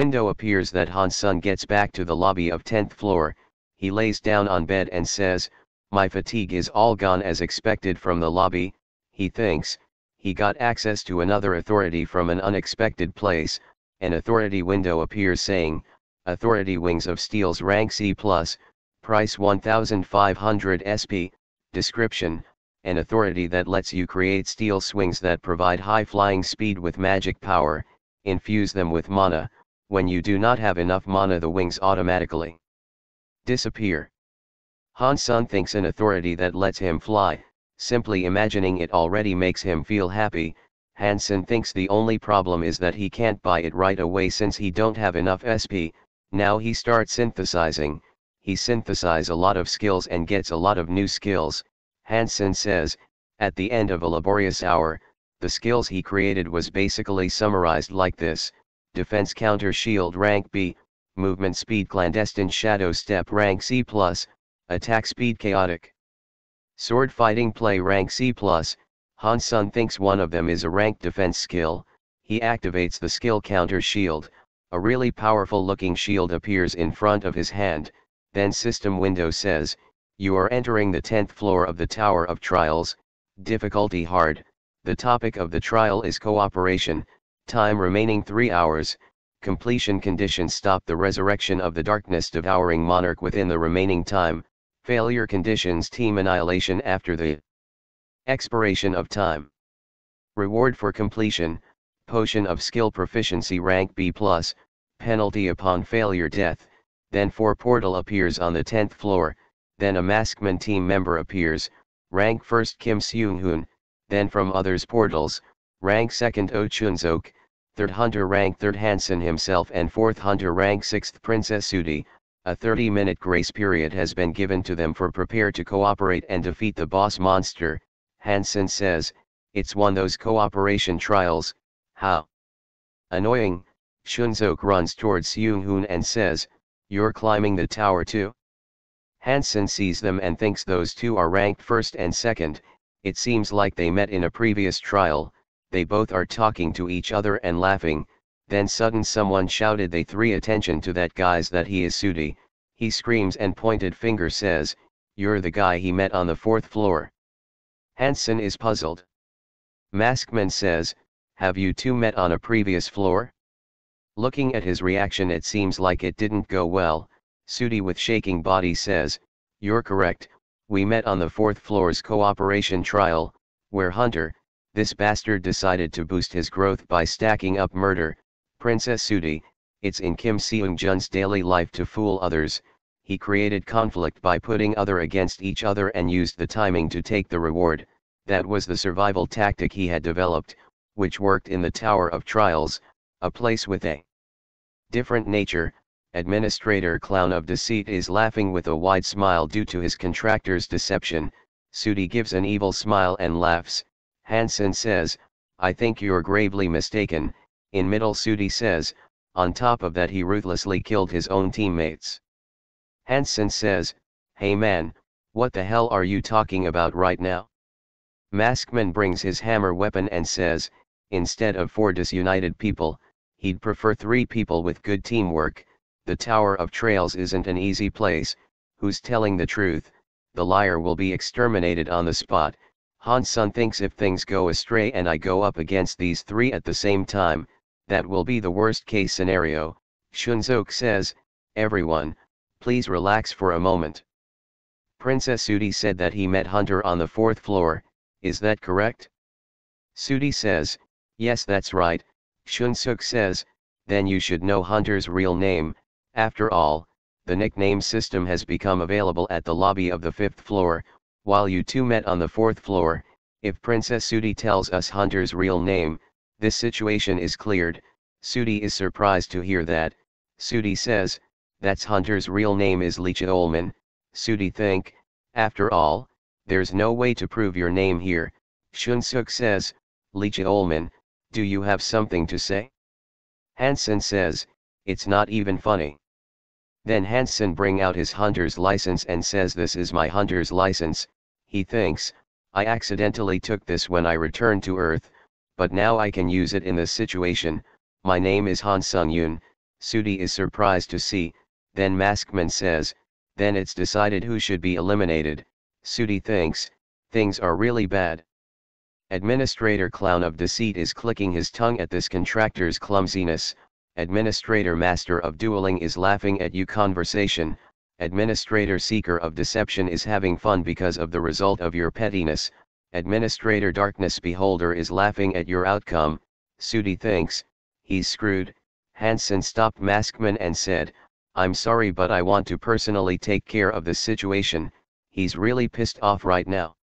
window appears that Han-sun gets back to the lobby of 10th floor. He lays down on bed and says, "My fatigue is all gone as expected from the lobby." He thinks, he got access to another authority from an unexpected place. An authority window appears saying, "Authority Wings of Steel's rank C+, price 1500 SP, description, an authority that lets you create steel swings that provide high flying speed with magic power, infuse them with mana, when you do not have enough mana the wings automatically disappear." Han-sun thinks an authority that lets him fly, simply imagining it already makes him feel happy. Han-sun thinks the only problem is that he can't buy it right away since he don't have enough SP. Now he starts synthesizing. He synthesizes a lot of skills and gets a lot of new skills. Han-sun says, at the end of a laborious hour, the skills he created was basically summarized like this: defense counter shield rank B, movement speed clandestine shadow step rank C+, attack speed chaotic, sword fighting play rank C+. Han-sun thinks one of them is a ranked defense skill. He activates the skill counter shield. A really powerful looking shield appears in front of his hand. Then system window says, "You are entering the 10th floor of the Tower of Trials, difficulty hard. The topic of the trial is cooperation, time remaining 3 hours, completion conditions stop the resurrection of the darkness devouring monarch within the remaining time, failure conditions team annihilation after the expiration of time. Reward for completion, potion of skill proficiency rank B+, penalty upon failure death." Then 4 portal appears on the 10th floor, then a maskman team member appears, rank 1st Kim Seung-hoon, then from others portals, rank 2nd Oh Chun-sok, 3rd hunter rank 3rd Han-sun himself and 4th hunter rank 6th Princess Sudi. A 30-minute grace period has been given to them for prepare to cooperate and defeat the boss monster. Han-sun says, "It's one those cooperation trials, how annoying." Chun-sok runs towards Seung-hoon and says, "You're climbing the tower too?" Han-sun sees them and thinks those two are ranked 1st and 2nd, it seems like they met in a previous trial. They both are talking to each other and laughing. Then sudden someone shouted they three attention to that guys that he is Sudi. He screams and pointed finger says, "You're the guy he met on the 4th floor." Han-sun is puzzled. Maskman says, "Have you two met on a previous floor?" Looking at his reaction it seems like it didn't go well. Sudi with shaking body says, "You're correct, we met on the 4th floor's cooperation trial, where Hunter, this bastard decided to boost his growth by stacking up murder. Princess Sudi, it's in Kim Seung-jun's daily life to fool others. He created conflict by putting other against each other and used the timing to take the reward. That was the survival tactic he had developed, which worked in the Tower of Trials, a place with a different nature." Administrator Clown of Deceit is laughing with a wide smile due to his contractor's deception. Sudi gives an evil smile and laughs. Han-sun says, "I think you're gravely mistaken." In middle Sudi says, "On top of that he ruthlessly killed his own teammates." Han-sun says, "Hey man, what the hell are you talking about right now?" Maskman brings his hammer weapon and says, instead of 4 disunited people, he'd prefer 3 people with good teamwork. The Tower of Trials isn't an easy place. Who's telling the truth? The liar will be exterminated on the spot. Han-sun thinks if things go astray and I go up against these 3 at the same time, that will be the worst case scenario. Chun-sok says, "Everyone, please relax for a moment. Princess Sudi said that he met Hunter on the 4th floor, is that correct?" Sudi says, "Yes, that's right." Chun-sok says, "Then you should know Hunter's real name. After all, the nickname system has become available at the lobby of the 5th floor, while you two met on the 4th floor. If Princess Sudi tells us Hunter's real name, this situation is cleared." Sudi is surprised to hear that. Sudi says, "That's Hunter's real name is Lee Cheolman." Sudi think, "After all, there's no way to prove your name here." Chun-suk says, "Lee Cheolman, do you have something to say?" Han-sun says, "It's not even funny." Then Han-sun bring out his hunter's license and says, "This is my hunter's license." He thinks, "I accidentally took this when I returned to Earth, but now I can use it in this situation. My name is Han Sung-yoon." Sudi is surprised to see, then Maskman says, then it's decided who should be eliminated. Sudi thinks, things are really bad. Administrator Clown of Deceit is clicking his tongue at this contractor's clumsiness. Administrator Master of Dueling is laughing at you conversation. Administrator Seeker of Deception is having fun because of the result of your pettiness. Administrator Darkness Beholder is laughing at your outcome. Sudi thinks, he's screwed. Hansen stopped Maskman and said, I'm sorry but I want to personally take care of the situation, he's really pissed off right now.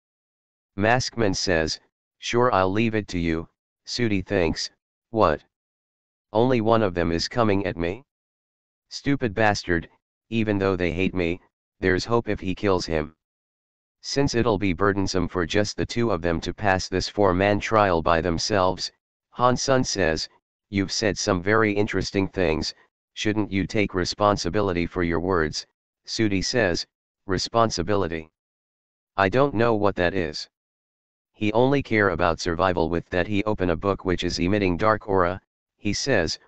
Maskman says, sure I'll leave it to you. Sudi thinks, what? Only one of them is coming at me? Stupid bastard, even though they hate me, there's hope if he kills him. Since it'll be burdensome for just the two of them to pass this four-man trial by themselves, Han-sun says, you've said some very interesting things, shouldn't you take responsibility for your words? Sudi says, responsibility? I don't know what that is. He only care about survival with that he open a book which is emitting dark aura, he says,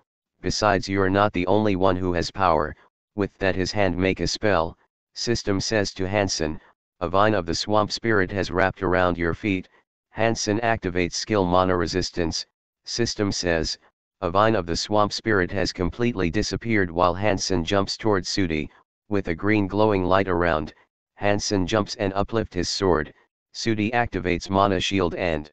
besides you're not the only one who has power, with that his hand make a spell. System says to Hansen, a vine of the swamp spirit has wrapped around your feet. Hansen activates skill mana resistance. System says, a vine of the swamp spirit has completely disappeared while Hansen jumps towards Sudi, with a green glowing light around. Hansen jumps and uplift his sword. Sudi activates mana shield and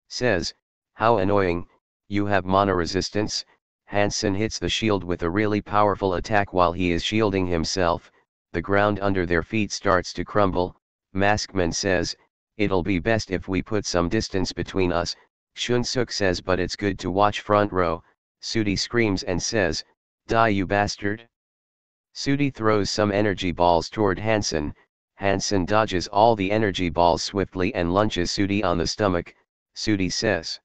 says, how annoying, you have mana resistance. Hansen hits the shield with a really powerful attack while he is shielding himself. The ground under their feet starts to crumble. Maskman says, it'll be best if we put some distance between us. Shunsuk says but it's good to watch front row. Sudi screams and says, die you bastard. Sudi throws some energy balls toward Hansen. Hansen dodges all the energy balls swiftly and lunges Sudi on the stomach. Sudi says,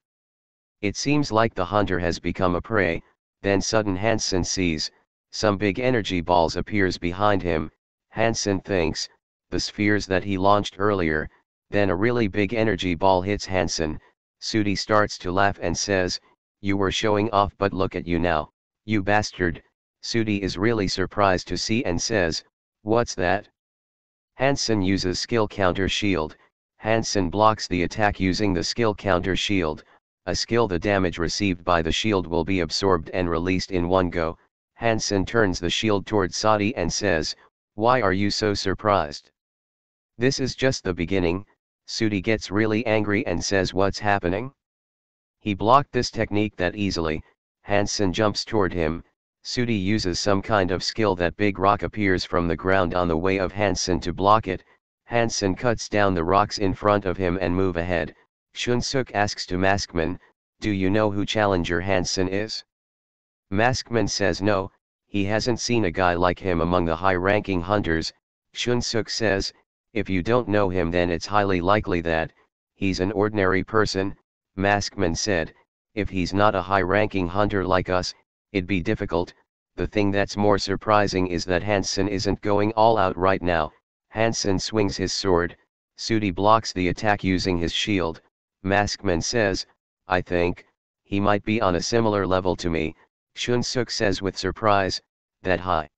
it seems like the hunter has become a prey. Then sudden Hansen sees, some big energy balls appears behind him. Hansen thinks, the spheres that he launched earlier, then a really big energy ball hits Hansen. Sudi starts to laugh and says, you were showing off but look at you now, you bastard. Sudi is really surprised to see and says, what's that? Hansen uses skill counter shield. Hansen blocks the attack using the skill counter shield. A skill the damage received by the shield will be absorbed and released in one go. Hansen turns the shield towards Sadi and says, why are you so surprised? This is just the beginning. Sudi gets really angry and says what's happening? He blocked this technique that easily. Hansen jumps toward him. Sudi uses some kind of skill that big rock appears from the ground on the way of Hansen to block it. Hansen cuts down the rocks in front of him and move ahead. Shunsuk asks to Maskman, do you know who Challenger Hansen is? Maskman says no, he hasn't seen a guy like him among the high-ranking hunters. Shunsuk says, if you don't know him then it's highly likely that he's an ordinary person. Maskman said, if he's not a high-ranking hunter like us, it'd be difficult. The thing that's more surprising is that Hansen isn't going all out right now. Hansen swings his sword. Sudi blocks the attack using his shield. Maskman says, I think he might be on a similar level to me. Shunsuk says with surprise, that high.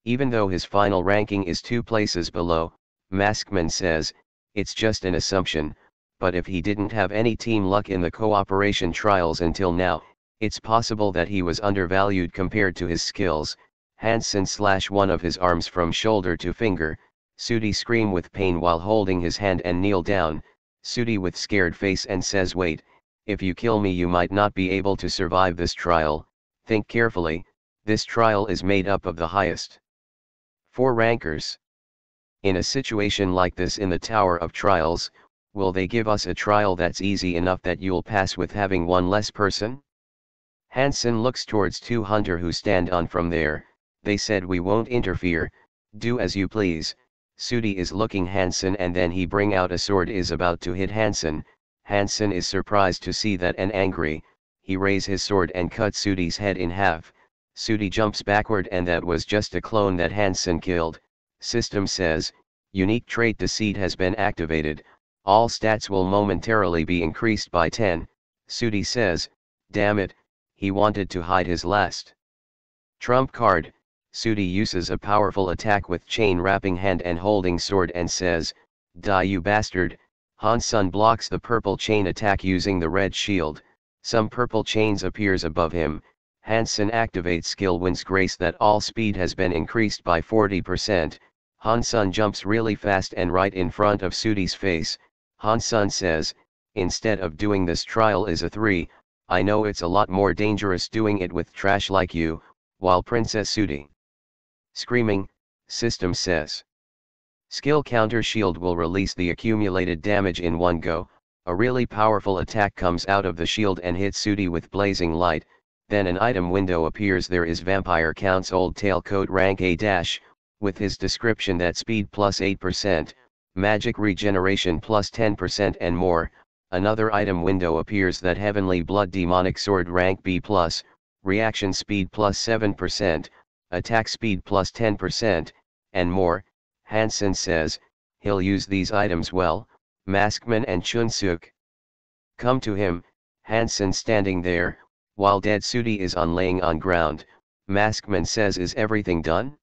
Even though his final ranking is 2 places below, Maskman says, it's just an assumption, but if he didn't have any team luck in the cooperation trials until now, it's possible that he was undervalued compared to his skills. Hansen slash one of his arms from shoulder to finger. Sudi scream with pain while holding his hand and kneel down. Sudi with scared face and says wait, if you kill me you might not be able to survive this trial. Think carefully, this trial is made up of the highest 4 rankers. In a situation like this in the Tower of Trials, will they give us a trial that's easy enough that you'll pass with having one less person? Hansen looks towards 2 hunter who stand on from there. They said we won't interfere, do as you please. Sudi is looking Hansen and then he bring out a sword is about to hit Hansen. Hansen is surprised to see that and angry. He raise his sword and cut Sudi's head in half. Sudi jumps backward and that was just a clone that Hansen killed. System says, unique trait Deceit has been activated. All stats will momentarily be increased by 10. Sudi says, damn it, he wanted to hide his last Trump card, Sudi uses a powerful attack with chain wrapping hand and holding sword and says, "Die you bastard." Han Sun blocks the purple chain attack using the red shield, some purple chains appears above him. Hansen activates skill Wind's Grace that all speed has been increased by 40%. Han Sun jumps really fast and right in front of Sudi's face. Han Sun says, "Instead of doing this trial is a 3, I know it's a lot more dangerous doing it with trash like you," while Princess Sudi screaming, system says. Skill counter shield will release the accumulated damage in one go. A really powerful attack comes out of the shield and hits Sudi with blazing light. Then an item window appears. There is Vampire Count's old tail code rank A-, with his description that speed plus 8%, magic regeneration plus 10% and more. Another item window appears that Heavenly Blood Demonic Sword rank B+, reaction speed plus 7%, attack speed plus 10%, and more. Hansen says, he'll use these items well. Maskman and Chunsuk come to him, Hansen standing there, while dead Sudi is laying on ground. Maskman says, "Is everything done?"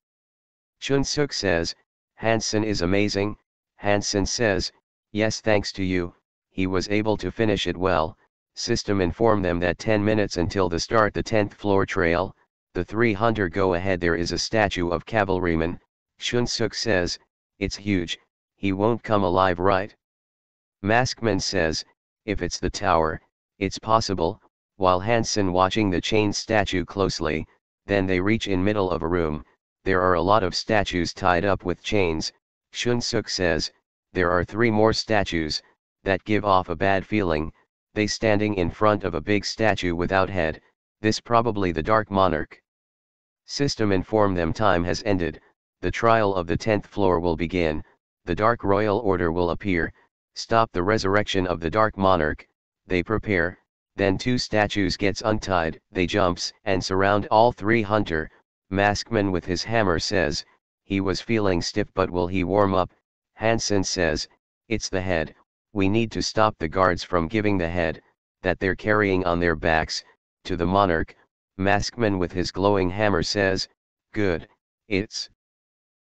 Chunsuk says, "Hansen is amazing." Hansen says, "Yes, thanks to you, he was able to finish it well." System inform them that 10 minutes until the start the 10th floor trail. The 300 go ahead. There is a statue of cavalryman. Chunsuk says, "It's huge, he won't come alive, right?" Maskman says, "If it's the tower, it's possible," while Hansen watching the chain statue closely. Then they reach in middle of a room. There are a lot of statues tied up with chains. Chunsuk says, "There are 3 more statues, that give off a bad feeling, they standing in front of a big statue without head, this probably the Dark Monarch." System inform them time has ended, the trial of the 10th floor will begin, the Dark Royal Order will appear, stop the resurrection of the Dark Monarch. They prepare, then 2 statues gets untied, they jumps and surround all 3 hunter. Maskman with his hammer says, he was feeling stiff but will he warm up? Hansen says, "It's the head, we need to stop the guards from giving the head, that they're carrying on their backs, to the monarch." Maskman with his glowing hammer says, "Good, it's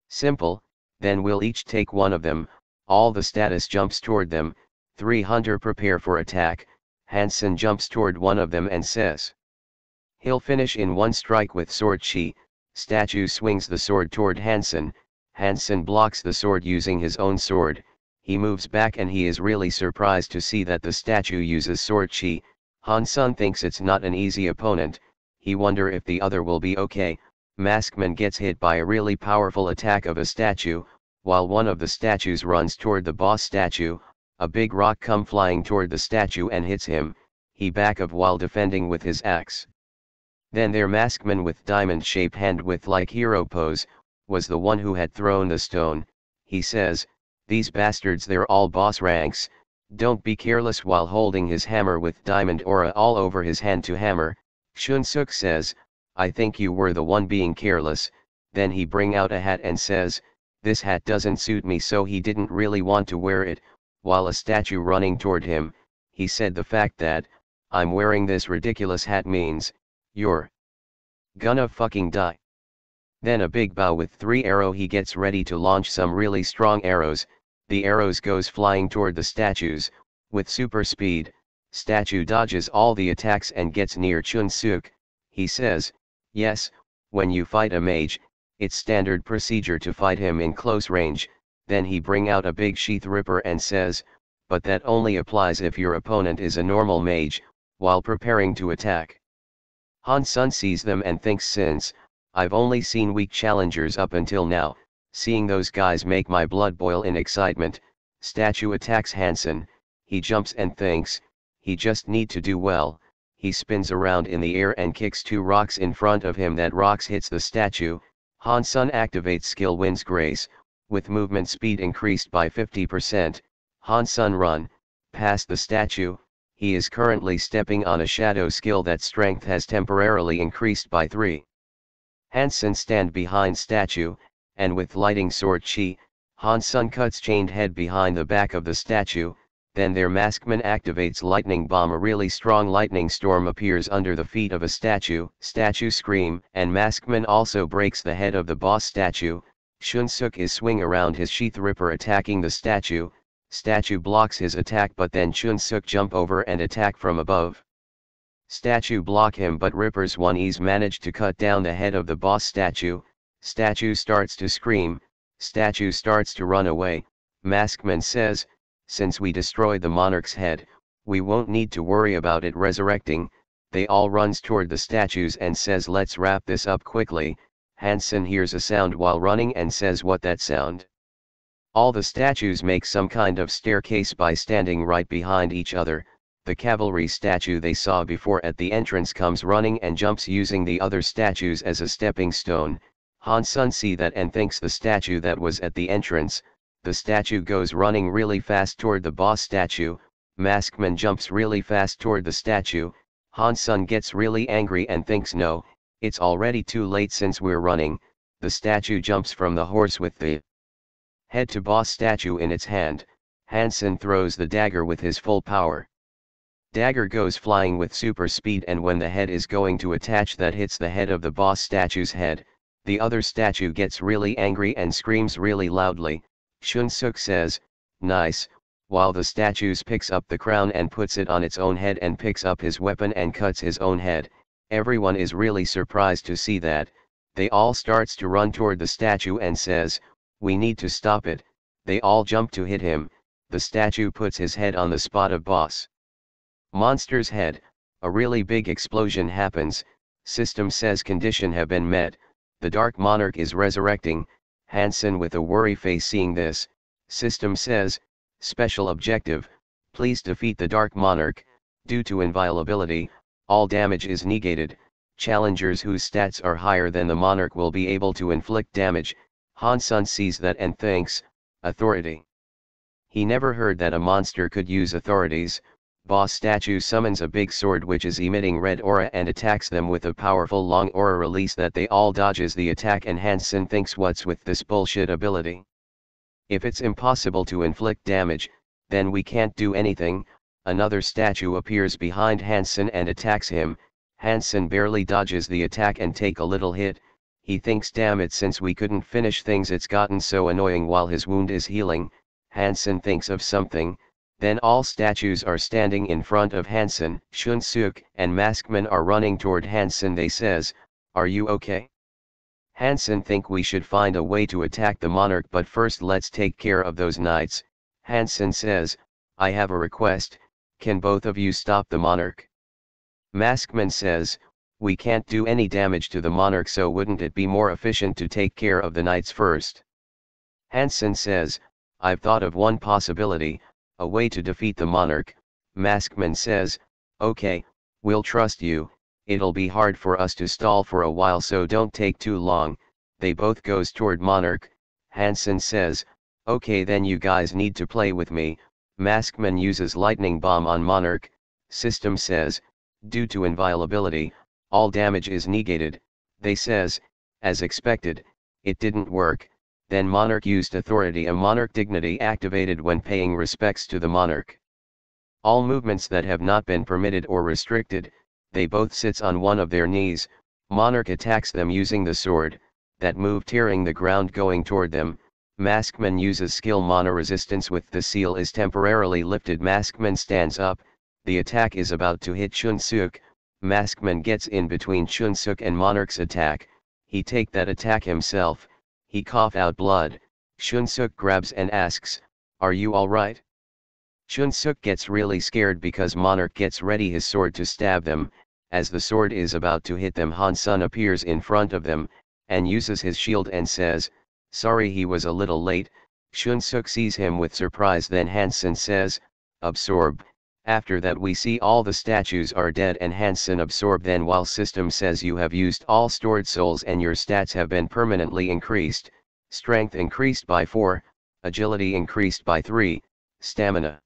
simple, then we'll each take one of them." All the status jumps toward them, 3 hunter prepare for attack. Hansen jumps toward one of them and says, he'll finish in one strike with sword chi. Statue swings the sword toward Hansen. Hansen blocks the sword using his own sword. He moves back and he is really surprised to see that the statue uses sword chi. Han Sun thinks it's not an easy opponent, he wonder if the other will be okay. Maskman gets hit by a really powerful attack of a statue, while one of the statues runs toward the boss statue. A big rock come flying toward the statue and hits him, he back up while defending with his axe. Then their Maskman with diamond-shaped hand with like hero pose, was the one who had thrown the stone. He says, "These bastards, they're all boss ranks, don't be careless," while holding his hammer with diamond aura all over his hand to hammer. Chunsuk says, "I think you were the one being careless." Then he bring out a hat and says, "This hat doesn't suit me," so he didn't really want to wear it. While a statue running toward him, he said, "The fact that I'm wearing this ridiculous hat means you're gonna fucking die." Then a big bow with 3 arrow, he gets ready to launch some really strong arrows. The arrows goes flying toward the statues, with super speed. Statue dodges all the attacks and gets near Chunsuk. He says, "Yes, when you fight a mage, it's standard procedure to fight him in close range." Then he bring out a big sheath ripper and says, "But that only applies if your opponent is a normal mage," while preparing to attack. Han Sun sees them and thinks, since I've only seen weak challengers up until now, seeing those guys make my blood boil in excitement. Statue attacks Hansen, he jumps and thinks, he just need to do well. He spins around in the air and kicks 2 rocks in front of him. That rocks hits the statue. Han Sun activates skill Wind's Grace, with movement speed increased by 50%. Han Sun run past the statue. He is currently stepping on a shadow skill that strength has temporarily increased by 3. Hansen stand behind statue, and with lighting sword chi, Han Sun cuts chained head behind the back of the statue. Then their maskman activates lightning bomb. A really strong lightning storm appears under the feet of a statue. Statue scream, and maskman also breaks the head of the boss statue. Shunsuk is swing around his sheath ripper attacking the statue. Statue blocks his attack, but then Shunsuk jump over and attack from above. Statue block him, but Ripper's one ease manage to cut down the head of the boss statue. Statue starts to scream. Statue starts to run away. Maskman says, since we destroyed the monarch's head, we won't need to worry about it resurrecting. They all runs toward the statues and says, let's wrap this up quickly. Hansen hears a sound while running and says, what that sound? All the statues make some kind of staircase by standing right behind each other. The cavalry statue they saw before at the entrance comes running and jumps using the other statues as a stepping stone. Hansen see that and thinks the statue that was at the entrance. The statue goes running really fast toward the boss statue. Maskman jumps really fast toward the statue. Hansen gets really angry and thinks, no, it's already too late since we're running. The statue jumps from the horse with the head to boss statue in its hand. Hansen throws the dagger with his full power. Dagger goes flying with super speed, and when the head is going to attach, that hits the head of the boss statue's head. The other statue gets really angry and screams really loudly. Shunsuk says, nice, while the statue picks up the crown and puts it on its own head and picks up his weapon and cuts his own head. Everyone is really surprised to see that. They all starts to run toward the statue and says, we need to stop it. They all jump to hit him. The statue puts his head on the spot of boss monster's head. A really big explosion happens. System says condition have been met. The Dark Monarch is resurrecting. Hansen with a worry face seeing this. System says, special objective, please defeat the Dark Monarch. Due to inviolability, all damage is negated. Challengers whose stats are higher than the Monarch will be able to inflict damage. Hansen sees that and thinks, authority. He never heard that a monster could use authorities. Boss statue summons a big sword which is emitting red aura and attacks them with a powerful long aura release that they all dodges the attack, and Hansen thinks, what's with this bullshit ability? If it's impossible to inflict damage, then we can't do anything. Another statue appears behind Hansen and attacks him. Hansen barely dodges the attack and take a little hit. He thinks, damn it, since we couldn't finish things it's gotten so annoying while his wound is healing. Hansen thinks of something. Then all statues are standing in front of Hansen. Shunsuk and Maskman are running toward Hansen. They says, are you okay? Hansen think we should find a way to attack the monarch, but first let's take care of those knights. Hansen says, I have a request, can both of you stop the monarch? Maskman says, we can't do any damage to the monarch, so wouldn't it be more efficient to take care of the knights first? Hansen says, I've thought of one possibility, a way to defeat the monarch. Maskman says, okay, we'll trust you, it'll be hard for us to stall for a while, so don't take too long. They both goes toward monarch. Hansen says, okay, then you guys need to play with me. Maskman uses lightning bomb on monarch. System says, due to inviolability, all damage is negated. They says, as expected, it didn't work. Then monarch used authority. A monarch dignity activated when paying respects to the monarch. All movements that have not been permitted or restricted, they both sits on one of their knees. Monarch attacks them using the sword, that move tearing the ground going toward them. Maskman uses skill mana resistance with the seal is temporarily lifted. Maskman stands up, the attack is about to hit Shunsuk. Maskman gets in between Shunsuk and monarch's attack. He take that attack himself. He cough out blood. Shunsuk grabs and asks, are you alright? Shunsuk gets really scared because monarch gets ready his sword to stab them. As the sword is about to hit them, Hansen appears in front of them, and uses his shield and says, sorry he was a little late. Shunsuk sees him with surprise. Then Hansen says, absorb. After that we see all the statues are dead and Hansen absorbed. Then while system says you have used all stored souls and your stats have been permanently increased, strength increased by 4, agility increased by 3, stamina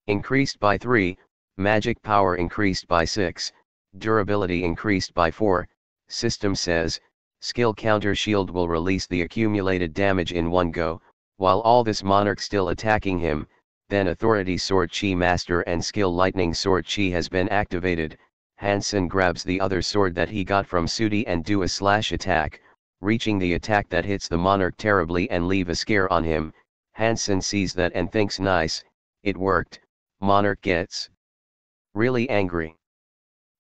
increased by 3, magic power increased by 6, durability increased by 4, system says, skill counter shield will release the accumulated damage in one go. While all this monarch still attacking him, Then authority sword chi master and skill lightning sword chi has been activated. Hansen grabs the other sword that he got from Sudi and do a slash attack, reaching the attack that hits the monarch terribly and leave a scare on him. Hansen sees that and thinks nice, it worked. Monarch gets really angry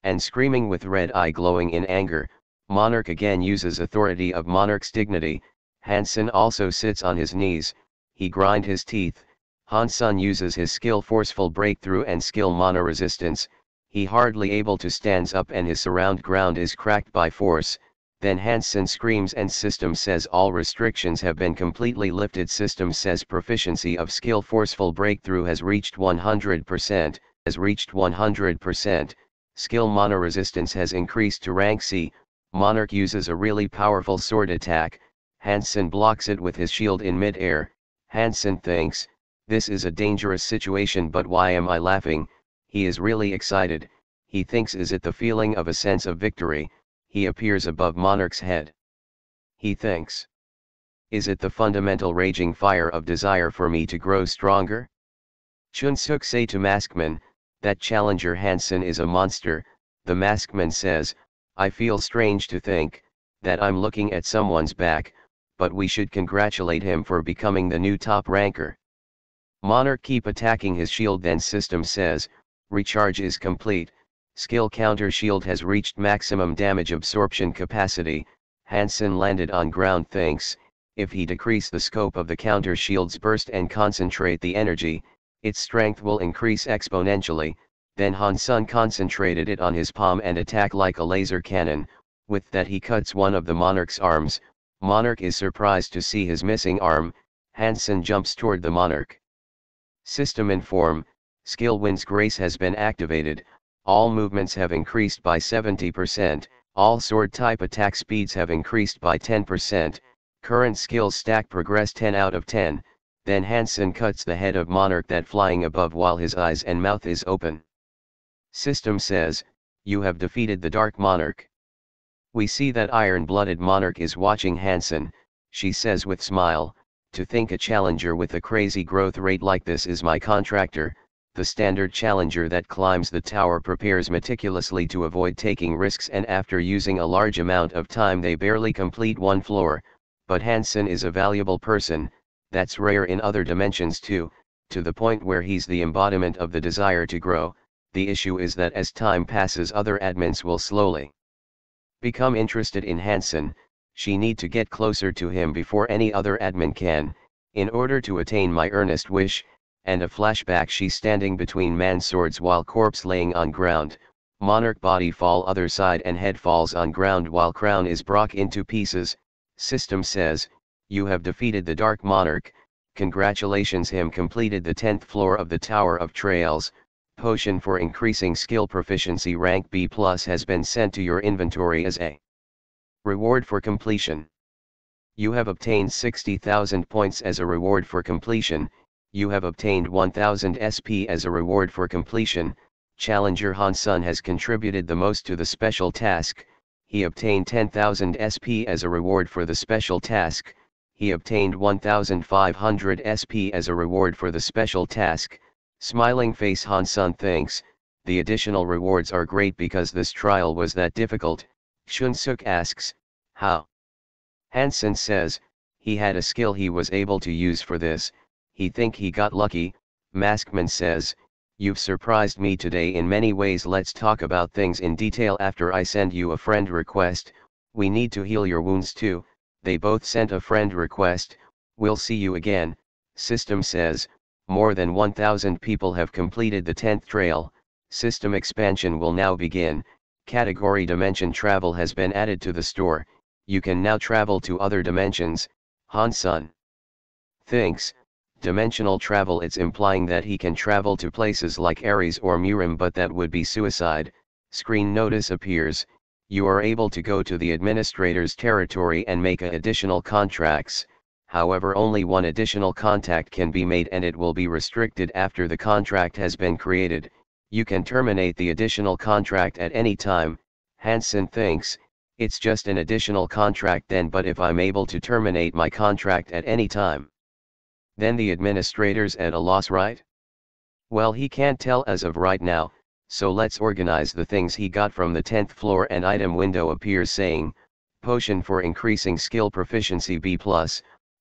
and screaming with red eye glowing in anger. Monarch again uses authority of monarch's dignity. Hansen also sits on his knees, he grind his teeth. Hansen uses his skill forceful breakthrough and skill mono resistance, he hardly able to stands up and his surround ground is cracked by force. Then Hansen screams and system says all restrictions have been completely lifted. System says proficiency of skill forceful breakthrough has reached 100%, skill mono resistance has increased to rank C. Monarch uses a really powerful sword attack, Hansen blocks it with his shield in mid-air. Hansen thinks, this is a dangerous situation, but why am I laughing? He is really excited, he thinks, is it the feeling of a sense of victory? He appears above Monarch's head. He thinks, is it the fundamental raging fire of desire for me to grow stronger? Chun-suk say to Maskman, that challenger Hansen is a monster. The Maskman says, I feel strange to think, that I'm looking at someone's back, but we should congratulate him for becoming the new top ranker. Monarch keep attacking his shield. Then system says, recharge is complete, skill counter shield has reached maximum damage absorption capacity. Hansen landed on ground thinks, if he decrease the scope of the counter shield's burst and concentrate the energy, its strength will increase exponentially. Then Hansen concentrated it on his palm and attack like a laser cannon, with that he cuts one of the monarch's arms. Monarch is surprised to see his missing arm, Hansen jumps toward the monarch. System inform, skill wind's grace has been activated, all movements have increased by 70%, all sword type attack speeds have increased by 10%, current skill stack progress 10 out of 10, then Hansen cuts the head of monarch that flying above while his eyes and mouth is open. System says, you have defeated the dark monarch. We see that iron-blooded monarch is watching Hansen, she says with smile, to think a challenger with a crazy growth rate like this is my contractor. The standard challenger that climbs the tower prepares meticulously to avoid taking risks, and after using a large amount of time they barely complete one floor, but Hansen is a valuable person, that's rare in other dimensions too, to the point where he's the embodiment of the desire to grow. The issue is that as time passes other admins will slowly become interested in Hansen, she need to get closer to him before any other admin can, in order to attain my earnest wish. And a flashback, she's standing between man swords while corpse laying on ground, monarch body fall other side and head falls on ground while crown is broke into pieces. System says, you have defeated the dark monarch, congratulations, him completed the 10th floor of the Tower of Trails. Potion for increasing skill proficiency rank B+ has been sent to your inventory as a reward for completion. You have obtained 60,000 points as a reward for completion, you have obtained 1000 SP as a reward for completion. Challenger Hansen has contributed the most to the special task, he obtained 10,000 SP as a reward for the special task, he obtained 1500 SP as a reward for the special task. Smiling face Hansen thinks, the additional rewards are great because this trial was that difficult. Chun-suk asks, how? Hansen says, he had a skill he was able to use for this, he think he got lucky. Maskman says, you've surprised me today in many ways, let's talk about things in detail after I send you a friend request. We need to heal your wounds too. They both sent a friend request, we'll see you again. System says, more than 1000 people have completed the 10th trail, system expansion will now begin. Category dimension travel has been added to the store, you can now travel to other dimensions. Hansen thinks, dimensional travel, it's implying that he can travel to places like Ares or Murim, but that would be suicide. Screen notice appears, you are able to go to the administrator's territory and make additional contracts. However, only one additional contact can be made and it will be restricted after the contract has been created. You can terminate the additional contract at any time. Hansen thinks, it's just an additional contract then, but if I'm able to terminate my contract at any time, then the administrator's at a loss, right? Well, he can't tell as of right now, so let's organize the things he got from the 10th floor. An item window appears saying, Potion for increasing skill proficiency B+,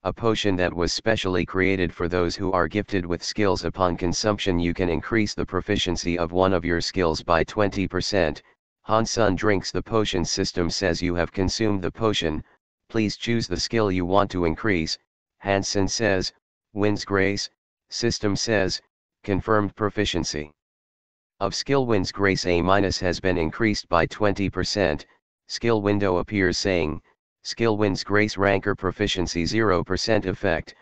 a potion that was specially created for those who are gifted with skills. Upon consumption you can increase the proficiency of one of your skills by 20%. Han-sun drinks the potion. System says you have consumed the potion, please choose the skill you want to increase. Han-sun says, Wind's Grace. System says, confirmed proficiency of skill Wind's Grace A- has been increased by 20%. Skill window appears saying, Skill Wind's Grace Ranker Proficiency 0% effect.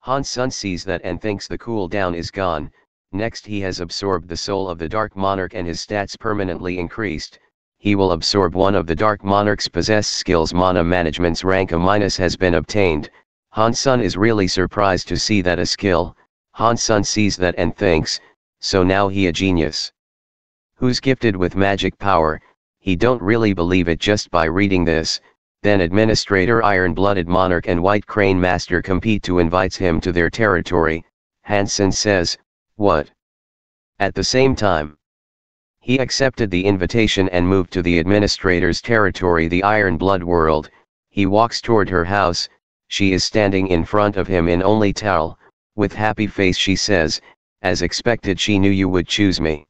Han-sun sees that and thinks the cooldown is gone. Next he has absorbed the soul of the Dark Monarch and his stats permanently increased. He will absorb one of the Dark Monarch's possessed skills. Mana Management's rank A- has been obtained. Han-sun is really surprised to see that a skill. Han-sun sees that and thinks, so now he a genius. Who's gifted with magic power? He don't really believe it just by reading this. Then Administrator Iron-Blooded Monarch and White Crane Master compete to invite him to their territory. Han-sun says, what? At the same time, he accepted the invitation and moved to the Administrator's territory, the Iron Blood world. He walks toward her house. She is standing in front of him in only towel. With happy face she says, as expected, she knew you would choose me.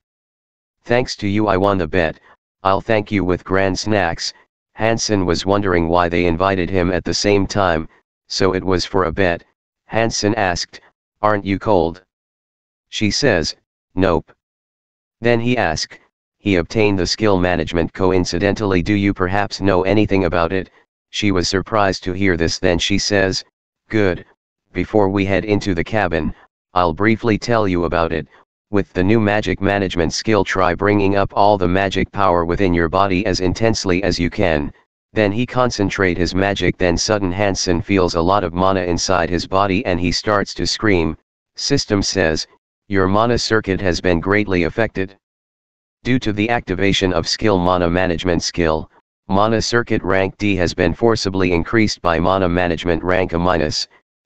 Thanks to you I won the bet, I'll thank you with grand snacks. Han-sun was wondering why they invited him at the same time, so it was for a bet. Han-sun asked, aren't you cold? She says, nope. Then he asked, he obtained the skill management coincidentally, do you perhaps know anything about it? She was surprised to hear this. Then she says, good, before we head into the cabin, I'll briefly tell you about it. With the new magic management skill, try bringing up all the magic power within your body as intensely as you can. Then he concentrate his magic. Then sudden Han-sun feels a lot of mana inside his body and he starts to scream. System says, your mana circuit has been greatly affected. Due to the activation of skill mana management skill, mana circuit rank D has been forcibly increased by mana management rank A-.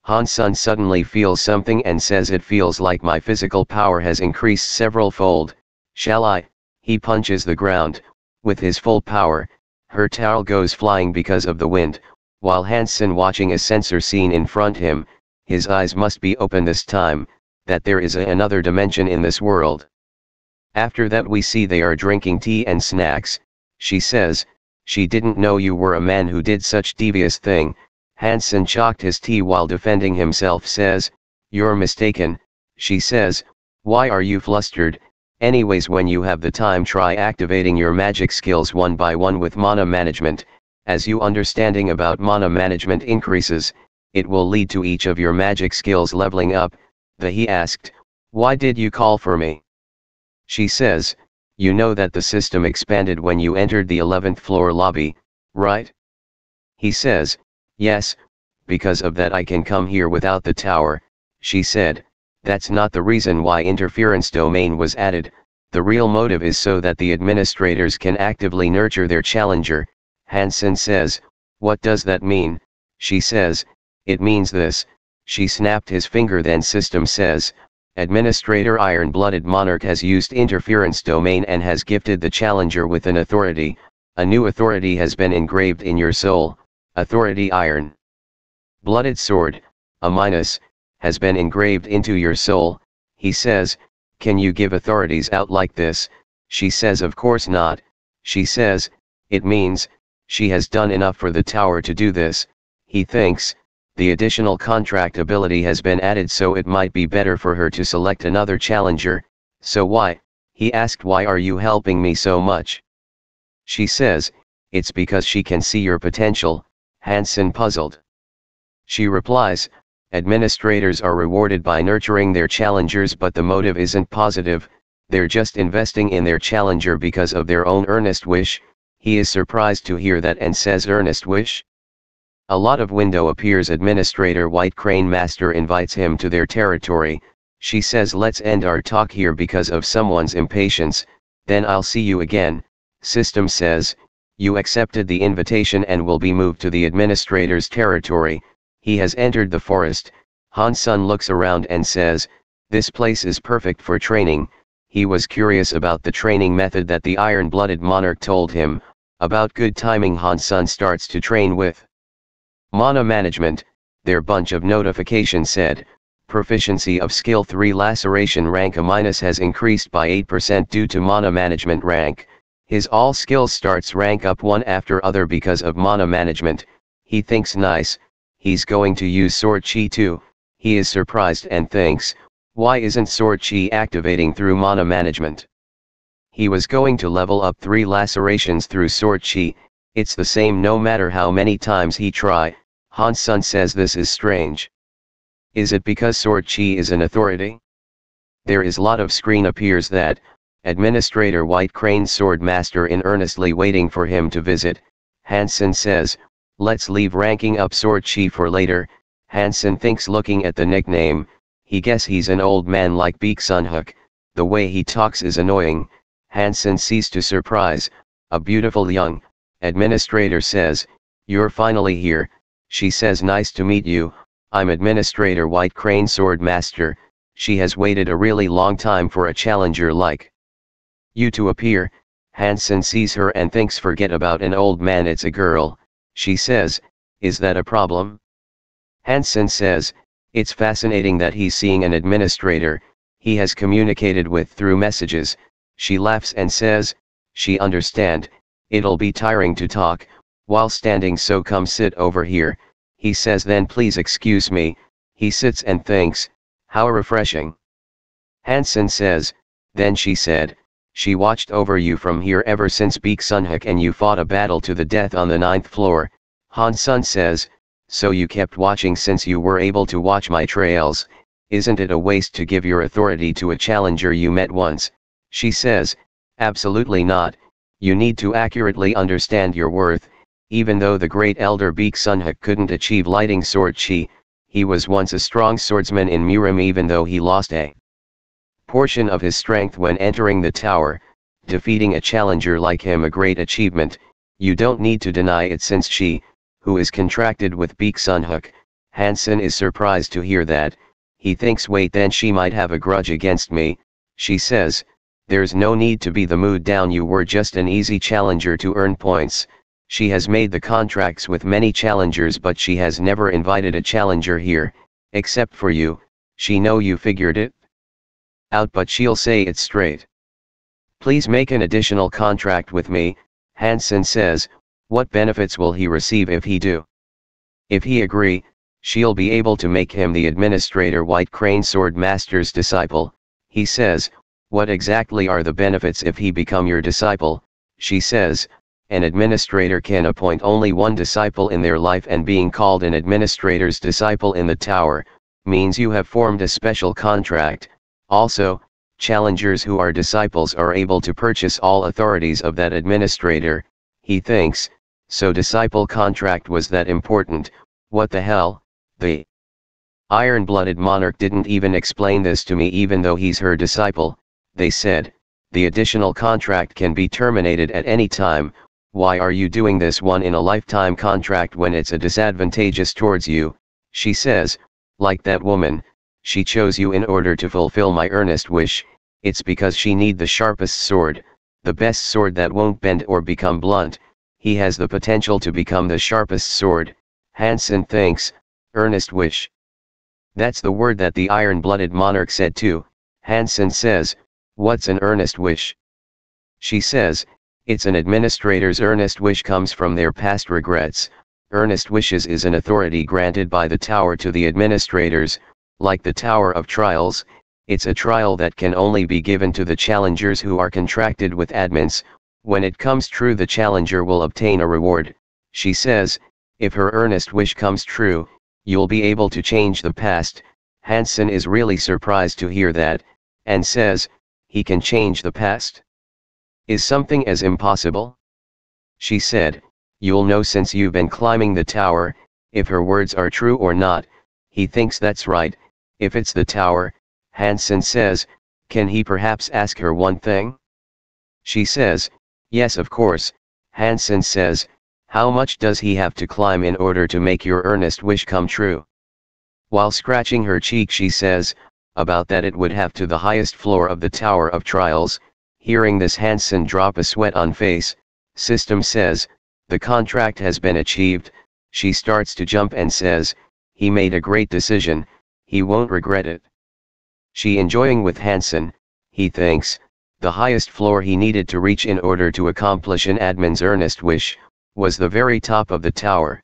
Han-sun suddenly feels something and says, it feels like my physical power has increased several fold. Shall I? He punches the ground. With his full power, her towel goes flying because of the wind. While Han-sun watching a sensor scene in front him, his eyes must be open this time, that there is another dimension in this world. After that we see they are drinking tea and snacks. She says, she didn't know you were a man who did such devious thing. Han-sun chalked his tea while defending himself, says, you're mistaken. She says, why are you flustered? Anyways, when you have the time, try activating your magic skills one by one with mana management. As you understanding about mana management increases, it will lead to each of your magic skills leveling up. He asked, why did you call for me? She says, you know that the system expanded when you entered the 11th floor lobby, right? He says, yes, because of that I can come here without the tower. She said, that's not the reason why interference domain was added. The real motive is so that the administrators can actively nurture their challenger. Han-sun says, what does that mean? She says, it means this. She snapped his finger. Then system says, Administrator Iron-Blooded Monarch has used interference domain and has gifted the challenger with an authority. A new authority has been engraved in your soul. Authority Iron Blooded Sword, A-, has been engraved into your soul. He says, can you give authorities out like this? She says, of course not. She says, it means, she has done enough for the tower to do this. He thinks, the additional contract ability has been added, so it might be better for her to select another challenger. So why? He asked, why are you helping me so much? She says, it's because she can see your potential. Han-sun puzzled. She replies, administrators are rewarded by nurturing their challengers, but the motive isn't positive. They're just investing in their challenger because of their own earnest wish. He is surprised to hear that and says, earnest wish? A lot of window appears. Administrator White Crane Master invites him to their territory. She says, let's end our talk here because of someone's impatience, then I'll see you again. System says, you accepted the invitation and will be moved to the administrator's territory. He has entered the forest. Han-sun looks around and says, This place is perfect for training. He was curious about the training method that the iron-blooded monarch told him. About good timing, Han Sun starts to train with mana management. Their bunch of notifications said, proficiency of skill 3 laceration rank A- has increased by 8% due to mana management rank. His all skills starts rank up one after other because of mana management. He thinks nice, he's going to use sword chi too. He is surprised and thinks, why isn't sword chi activating through mana management? He was going to level up 3 lacerations through sword chi. It's the same no matter how many times he try. Han Sun says this is strange. Is it because sword chi is an authority? There is lot of screen appears that, Administrator White Crane Sword Master in earnestly waiting for him to visit. Hansen says, let's leave ranking up sword chi for later. Hansen thinks looking at the nickname, he guess he's an old man like Baek Sunhook. The way he talks is annoying. Hansen sees to surprise, a beautiful young administrator says, you're finally here. She says nice to meet you, I'm Administrator White Crane Sword Master. She has waited a really long time for a challenger like you to appear. Hansen sees her and thinks forget about an old man, it's a girl. She says, is that a problem? Hansen says, it's fascinating that he's seeing an administrator he has communicated with through messages. She laughs and says, she understand, it'll be tiring to talk while standing, so come sit over here. He says then please excuse me. He sits and thinks, how refreshing. Hansen says, then she said, she watched over you from here ever since Baek Sunhook and you fought a battle to the death on the 9th floor. Han Sun says, so you kept watching since you were able to watch my trails. Isn't it a waste to give your authority to a challenger you met once? She says, absolutely not. You need to accurately understand your worth. Even though the great elder Baek Sunhook couldn't achieve lighting sword chi, he was once a strong swordsman in Murim even though he lost a portion of his strength when entering the tower. Defeating a challenger like him a great achievement. You don't need to deny it since she, who is contracted with Baek Sunhook. Hansen is surprised to hear that. He thinks wait then she might have a grudge against me. She says, there's no need to be the mood down, you were just an easy challenger to earn points. She has made the contracts with many challengers but she has never invited a challenger here, except for you. She know you figured it out but she'll say it straight. Please make an additional contract with me. Hansen says, what benefits will he receive if he do? If he agree, she'll be able to make him the Administrator White Crane Sword Master's disciple. He says, what exactly are the benefits if he become your disciple? She says, an administrator can appoint only one disciple in their life and being called an administrator's disciple in the tower, means you have formed a special contract. Also, challengers who are disciples are able to purchase all authorities of that administrator. He thinks, so disciple contract was that important. What the hell? The iron-blooded monarch didn't even explain this to me even though he's her disciple. They said, the additional contract can be terminated at any time. Why are you doing this one in a lifetime contract when it's a disadvantageous towards you? She says, like that woman, she chose you in order to fulfill my earnest wish. It's because she need the sharpest sword, the best sword that won't bend or become blunt. He has the potential to become the sharpest sword. Hansen thinks, earnest wish. That's the word that the iron-blooded monarch said too. Hansen says, what's an earnest wish? She says, it's an administrator's earnest wish comes from their past regrets. Earnest wishes is an authority granted by the tower to the administrators, like the Tower of Trials. It's a trial that can only be given to the challengers who are contracted with admins. When it comes true the challenger will obtain a reward. She says, if her earnest wish comes true, you'll be able to change the past. Hansen is really surprised to hear that, and says, he can change the past? Is something as impossible? She said, you'll know since you've been climbing the tower, if her words are true or not. He thinks that's right. If it's the tower, Hansen says, can he perhaps ask her one thing? She says, yes of course. Hansen says, how much does he have to climb in order to make your earnest wish come true? While scratching her cheek she says, about that it would have to the highest floor of the Tower of Trials. Hearing this, Hansen drop a sweat on face. System says, the contract has been achieved. She starts to jump and says, he made a great decision, he won't regret it. She enjoying with Hansen, he thinks, the highest floor he needed to reach in order to accomplish an admin's earnest wish, was the very top of the tower.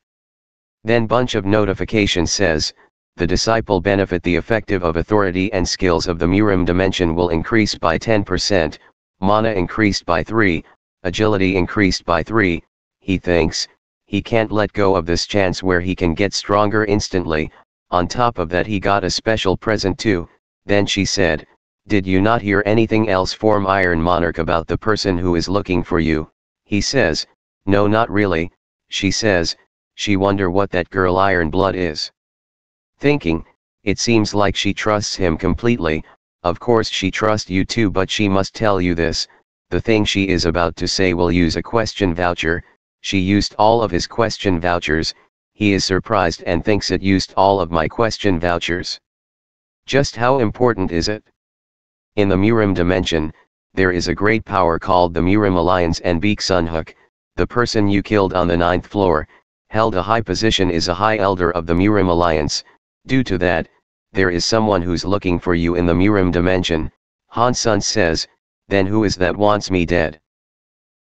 Then bunch of notification says, the disciple benefit the effective of authority and skills of the Murim dimension will increase by 10%, mana increased by 3, agility increased by 3, he thinks, he can't let go of this chance where he can get stronger instantly. On top of that he got a special present too. Then she said, did you not hear anything else from Iron Monarch about the person who is looking for you? He says, no, not really. She says, she wonder what that girl Iron Blood is. Thinking, it seems like she trusts him completely. Of course she trusts you too, but she must tell you this. The thing she is about to say will use a question voucher. She used all of his question vouchers. He is surprised and thinks it used all of my question vouchers. Just how important is it? In the Murim dimension, there is a great power called the Murim Alliance, and Beek Sunhook, the person you killed on the 9th floor, held a high position, is a high elder of the Murim Alliance. Due to that, there is someone who's looking for you in the Murim dimension. Han-sun says, then who is that wants me dead?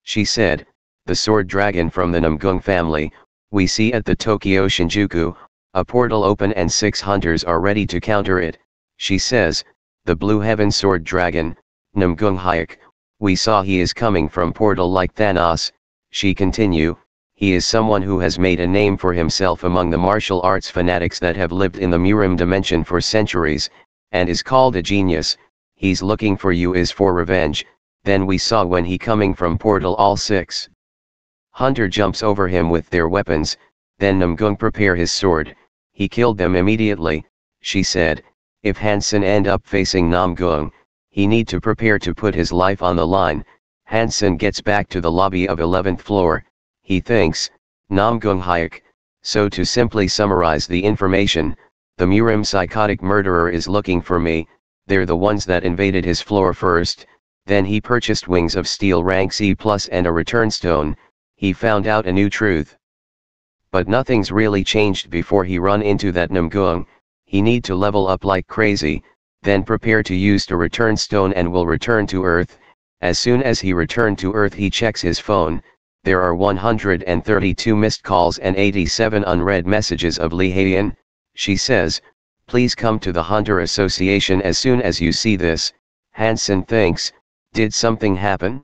She said, the sword dragon from the Namgung family. We see at the Tokyo Shinjuku, a portal open and 6 hunters are ready to counter it. She says, the blue heaven sword dragon, Namgung Hyuk, we saw he is coming from portal like Thanos. She continue, he is someone who has made a name for himself among the martial arts fanatics that have lived in the Murim dimension for centuries, and is called a genius. He's looking for you is for revenge. Then we saw when he coming from portal all 6 hunter jumps over him with their weapons. Then Namgung prepare his sword, he killed them immediately. She said, if Hansen end up facing Namgung, he need to prepare to put his life on the line. Hansen gets back to the lobby of 11th floor, he thinks, Namgung Hyuk. So to simply summarize the information, the Murim psychotic murderer is looking for me. They're the ones that invaded his floor first. Then he purchased Wings of Steel rank C+ and a return stone. He found out a new truth. But nothing's really changed before he run into that Namgung. He need to level up like crazy, then prepare to use the return stone and will return to Earth. As soon as he returned to Earth he checks his phone. There are 132 missed calls and 87 unread messages of Lee Hae-in. She says, please come to the Hunter Association as soon as you see this. Hansen thinks, did something happen?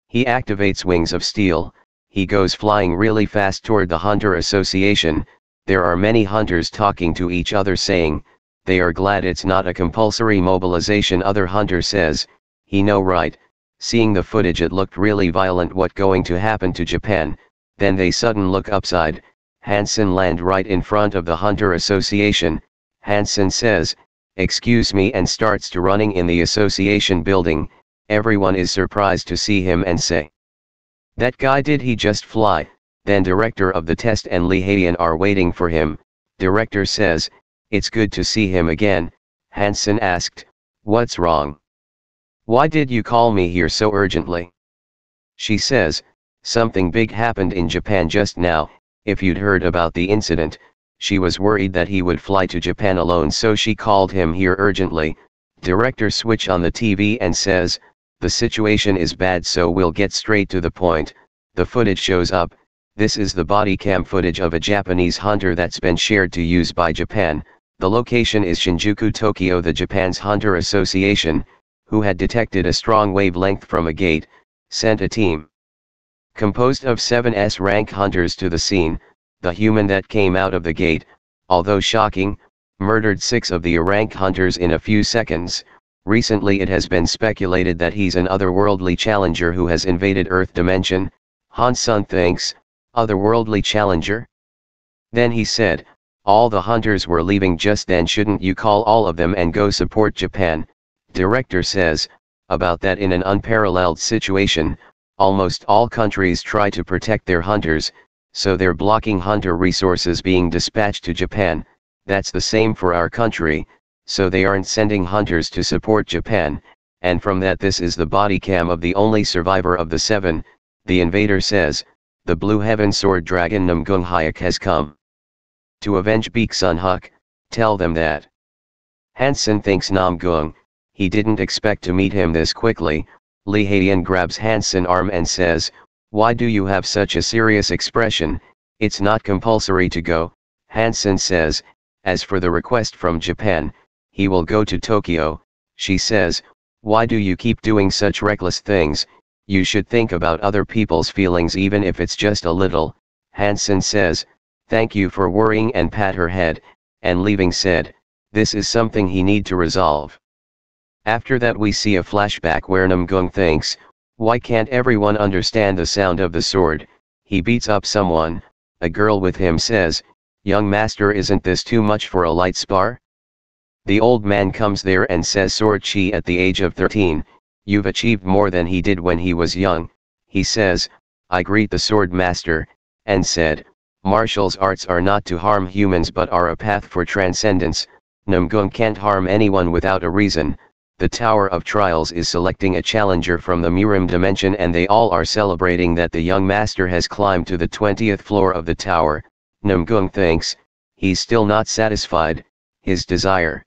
He activates Wings of Steel. He goes flying really fast toward the Hunter Association. There are many hunters talking to each other saying, they are glad it's not a compulsory mobilization. Other hunter says, he know right. Seeing the footage it looked really violent, what going to happen to Japan. Then they sudden look upside. Hansen land right in front of the Hunter Association. Hansen says, excuse me, and starts to running in the association building. Everyone is surprised to see him and say, that guy, did he just fly? Then director of the test and Lee Hae-in are waiting for him. Director says, it's good to see him again. Hansen asked, what's wrong? Why did you call me here so urgently? She says, something big happened in Japan just now. If you'd heard about the incident, she was worried that he would fly to Japan alone, so she called him here urgently. Director switch on the TV and says, the situation is bad, so we'll get straight to the point. The footage shows up. This is the body cam footage of a Japanese hunter that's been shared to use by Japan. The location is Shinjuku, Tokyo. The Japan's Hunter Association, who had detected a strong wavelength from a gate, sent a team composed of 7 S-rank hunters to the scene. The human that came out of the gate, although shocking, murdered 6 of the A-rank hunters in a few seconds. Recently it has been speculated that he's an otherworldly challenger who has invaded Earth dimension. Han-sun thinks, otherworldly challenger? Then he said, all the hunters were leaving just then, shouldn't you call all of them and go support Japan? Director says, about that, in an unparalleled situation, almost all countries try to protect their hunters, so they're blocking hunter resources being dispatched to Japan. That's the same for our country, so they aren't sending hunters to support Japan, and from that this is the body cam of the only survivor of the 7, the invader says, the Blue Heaven Sword Dragon Namgung Hyuk has come to avenge Baek Sun Huk, tell them that. Hansen thinks Namgung, he didn't expect to meet him this quickly. Lee Hae-in grabs Hansen's arm and says, why do you have such a serious expression? It's not compulsory to go. Hansen says, as for the request from Japan, he will go to Tokyo. She says, why do you keep doing such reckless things? You should think about other people's feelings even if it's just a little. Hansen says, thank you for worrying, and pat her head, and leaving said, this is something he need to resolve. After that we see a flashback where Namgung thinks, why can't everyone understand the sound of the sword? He beats up someone. A girl with him says, young master, isn't this too much for a light spar? The old man comes there and says, sword chi at the age of 13, you've achieved more than he did when he was young. He says, I greet the sword master, and said, martial arts are not to harm humans but are a path for transcendence. Namgung can't harm anyone without a reason. The Tower of Trials is selecting a challenger from the Murim dimension, and they all are celebrating that the young master has climbed to the 20th floor of the tower. Namgung thinks, he's still not satisfied. His desire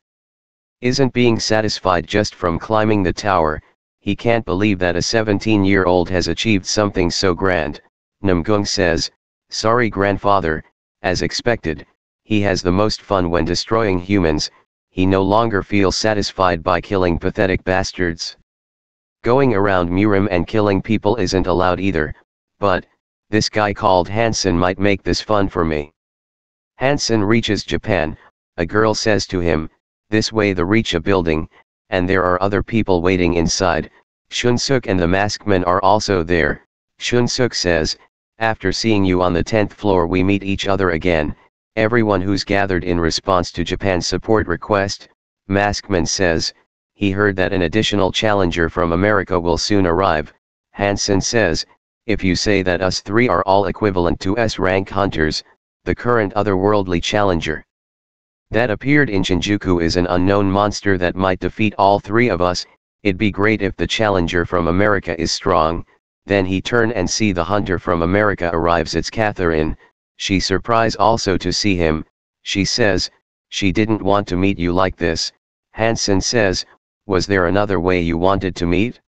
isn't being satisfied just from climbing the tower. He can't believe that a 17-year-old has achieved something so grand. Namgung says, sorry grandfather, as expected, he has the most fun when destroying humans. He no longer feels satisfied by killing pathetic bastards. Going around Murim and killing people isn't allowed either, but this guy called Hansen might make this fun for me. Hansen reaches Japan. A girl says to him, this way. They reach a building, and there are other people waiting inside. Shunsuk and the masked man are also there. Shunsuk says, after seeing you on the 10th floor we meet each other again. Everyone who's gathered in response to Japan's support request. Maskman says, he heard that an additional challenger from America will soon arrive. Hansen says, if you say that us 3 are all equivalent to S-rank hunters, the current otherworldly challenger that appeared in Shinjuku is an unknown monster that might defeat all 3 of us. It'd be great if the challenger from America is strong. Then he turn and see the hunter from America arrives. It's Catherine. She surprised also to see him. She says, she didn't want to meet you like this. Hansen says, was there another way you wanted to meet?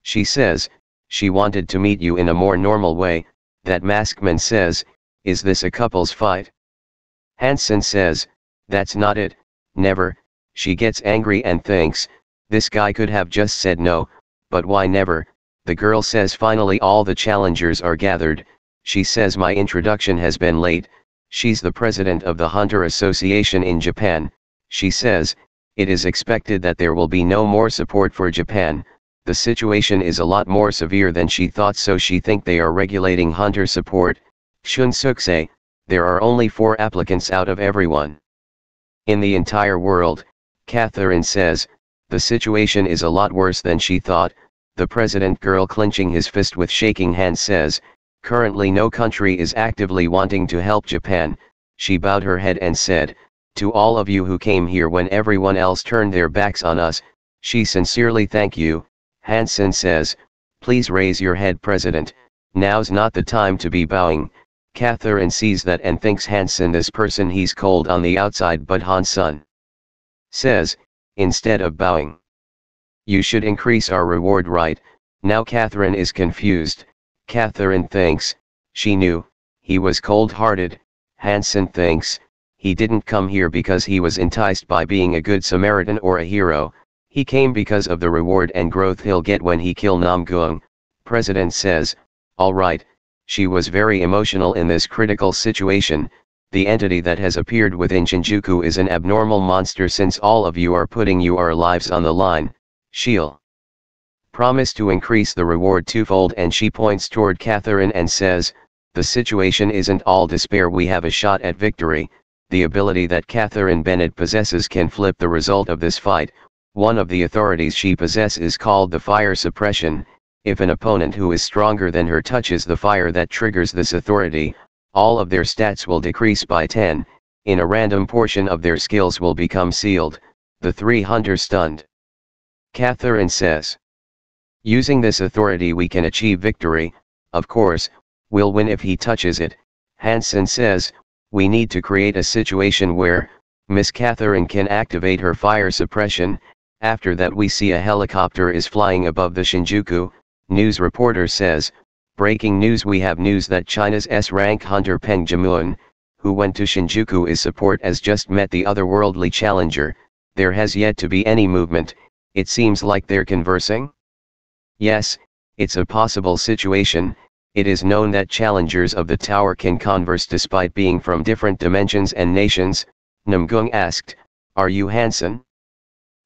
She says, she wanted to meet you in a more normal way. That maskman says, is this a couple's fight? Hansen says, that's not it, never. She gets angry and thinks, this guy could have just said no, but why never? The girl says, finally all the challengers are gathered. She says, my introduction has been late. She's the president of the Hunter Association in Japan. She says, it is expected that there will be no more support for Japan. The situation is a lot more severe than she thought, so she think they are regulating hunter support. Shunsuk say, there are only 4 applicants out of everyone in the entire world. Catherine says, the situation is a lot worse than she thought. The president girl, clenching his fist with shaking hand, says, currently no country is actively wanting to help Japan. She bowed her head and said, to all of you who came here when everyone else turned their backs on us, she sincerely thank you. Hansen says, please raise your head, President. Now's not the time to be bowing. Catherine sees that and thinks Hansen this person he's cold on the outside, but Hansen says, instead of bowing, you should increase our reward, right? Now Catherine is confused. Catherine thinks, she knew, he was cold-hearted. Hansen thinks, he didn't come here because he was enticed by being a good Samaritan or a hero. He came because of the reward and growth he'll get when he kill Namgung. President says, all right. She was very emotional in this critical situation. The entity that has appeared within Shinjuku is an abnormal monster. Since all of you are putting your lives on the line, she'll promise to increase the reward 2-fold. And she points toward Catherine and says, the situation isn't all despair, we have a shot at victory. The ability that Catherine Bennett possesses can flip the result of this fight. One of the authorities she possesses is called the fire suppression. If an opponent who is stronger than her touches the fire that triggers this authority, all of their stats will decrease by 10, in a random portion of their skills will become sealed. The three hunters stunned. Catherine says. Using this authority we can achieve victory, of course, we'll win if he touches it. Hansen says, we need to create a situation where, Miss Catherine can activate her fire suppression. After that we see a helicopter is flying above the Shinjuku. News reporter says, breaking news, we have news that China's S-rank hunter Peng Jimun, who went to Shinjuku is support, has just met the otherworldly challenger. There has yet to be any movement. It seems like they're conversing? Yes, it's a possible situation. It is known that challengers of the tower can converse despite being from different dimensions and nations. Namgung asked, are you Hansen?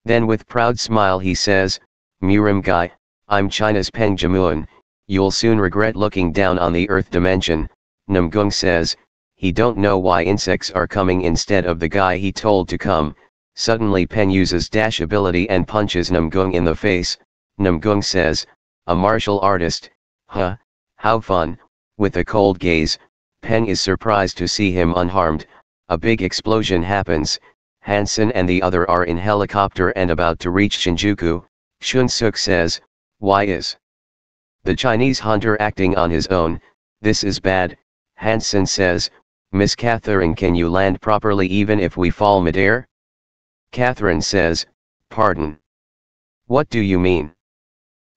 Then with proud smile he says, Murim Gai, I'm China's Peng Jimun. You'll soon regret looking down on the earth dimension. Namgung says, he don't know why insects are coming instead of the guy he told to come. Suddenly Peng uses dash ability and punches Namgung in the face. Namgung says, a martial artist, huh, how fun. With a cold gaze, Peng is surprised to see him unharmed. A big explosion happens. Hansen and the other are in helicopter and about to reach Shinjuku. Shunsuk says, why is the Chinese hunter acting on his own? This is bad. Hansen says, Miss Catherine, can you land properly even if we fall midair? Catherine says, pardon. What do you mean?